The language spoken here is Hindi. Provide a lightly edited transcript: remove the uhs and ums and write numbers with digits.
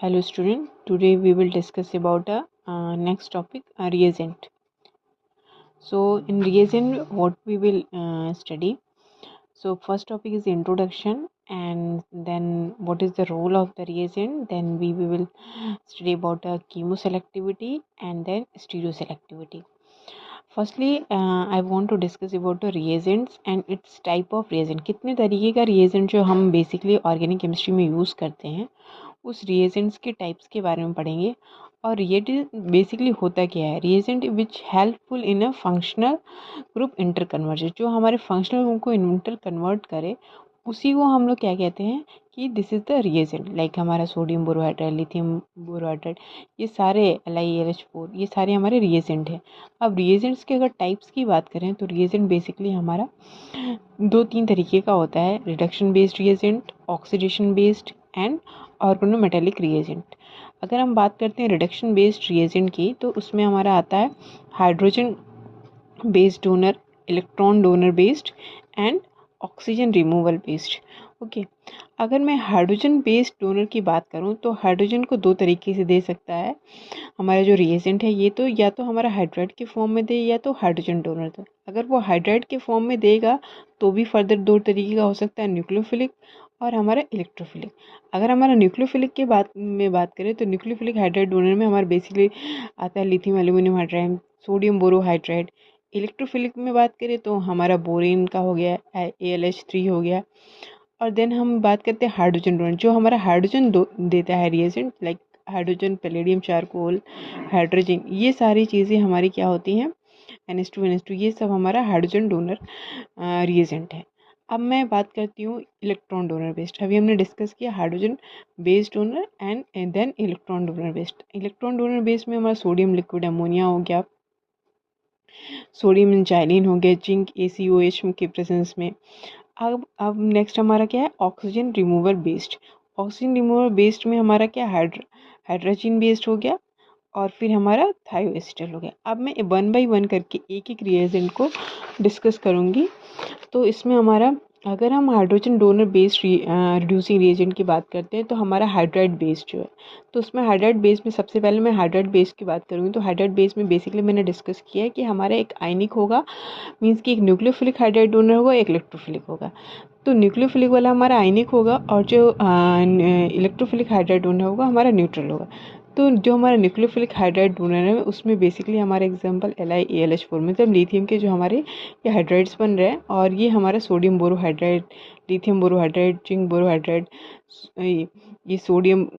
Hello student, today we will discuss about a next topic, a reagent. So in reagent what we will study. So first topic is introduction, and then what is the role of the reagent. Then we will study about chemoselectivity and then stereoselectivity. Firstly, I want to discuss about the reagents and its type of reagent. कितने तरीके का reagent जो हम basically organic chemistry में use करते हैं, उस reagents के types के बारे में पढ़ेंगे. और reagent बेसिकली होता क्या है? reagent which helpful in a functional group inter conversion, जो हमारे फंक्शनल ग्रुप को इंटर कन्वर्ट करे, उसी को हम लोग क्या कहते हैं कि this is the reagent. Like हमारा सोडियम बोरोहाइड्राइड, लिथियम बोरोहाइड्राइड, ये सारे LiAlH4 ये सारे हमारे रिएजेंट हैं. अब रिएजेंट्स के अगर टाइप्स की बात करें तो रिएजेंट बेसिकली हमारा 2-3 तरीके का होता है. Reduction based reagent, oxidation based and organometallic reagent. अगर हम बात करते हैं रिडक्शन बेस्ड रिएजेंट की, तो उसमें हमारा आता है hydrogen based donor, electron donor based and oxygen removal based. Okay, अगर मैं हाइड्रोजन बेस्ड डोनर की बात करूं तो हाइड्रोजन को 2 तरीके से दे सकता है हमारा जो रिएजेंट है. ये तो या तो हमारा हाइड्राइड के फॉर्म में दे या तो हाइड्रोजन डोनर दे. अगर वो हाइड्राइड के फॉर्म में देगा तो भी फर्दर 2 तरीके का हो सकता है, न्यूक्लियोफिलिक और हमारा इलेक्ट्रोफिलिक. अगर हमारा न्यूक्लियोफिलिक के बात करें तो न्यूक्लियोफिलिक हाइड्राइड डोनर में हमारा बेसिकली आता है lithium aluminium hydride, sodium borohydride. Electrophilic में बात करें तो हमारा बोरेन का हो गया, AlH3 हो गया. और देन हम बात करते हैं हाइड्रोजन डोनर, जो हमारा हाइड्रोजन देता है reagent, like hydrogen, palladium, charcoal, hydrogen. ये सारी चीज़ें हमारी क्या होती हैं, NH2 NH2, ये सब हमारा हाइड्रोजन डोनर रिएजेंट है. अब मैं बात करती हूँ इलेक्ट्रॉन डोनर बेस्ड. अभी हमने डिस्कस किया hydrogen based donor and then electron donor based. Electron donor based में हमारा सोडियम लिक्विड अमोनिया हो गया, सोडियम जाइलिन हो गया, जिंक ACOH के प्रेजेंस में. अब नेक्स्ट हमारा क्या है, oxygen removal based. Oxygen removal based में हमारा क्या, हाइड्रोजन बेस्ड हो गया और फिर हमारा थायोएस्टर हो गया. अब मैं 1 बाई 1 करके एक एक रिएजेंट को डिस्कस करूँगी. तो इसमें हमारा, अगर हम hydrogen donor based reducing reagent की बात करते हैं तो हमारा हाइड्राइड बेस्ड जो है, तो उसमें हाइड्राइड बेस में सबसे पहले मैं हाइड्राइड बेस की बात करूँगी. तो हाइड्राइड बेस में बेसिकली मैंने डिस्कस किया है कि हमारा एक आयनिक होगा, मीन्स कि एक न्यूक्लियोफिलिक हाइड्राइड डोनर होगा, एक इलेक्ट्रोफिलिक होगा. तो न्यूक्लियोफिलिक वाला हमारा आयनिक होगा और जो इलेक्ट्रोफिलिक हाइड्राइड डोनर होगा हमारा न्यूट्रल होगा. तो जो हमारा न्यूक्लियोफिलिक हाइड्राइड डोनर है उसमें बेसिकली हमारे एग्जांपल LiAlH4, मतलब लिथियम के जो हमारे ये हाइड्राइड्स बन रहे हैं, और ये हमारा sodium borohydride, lithium borohydride, zinc borohydride, ये सोडियम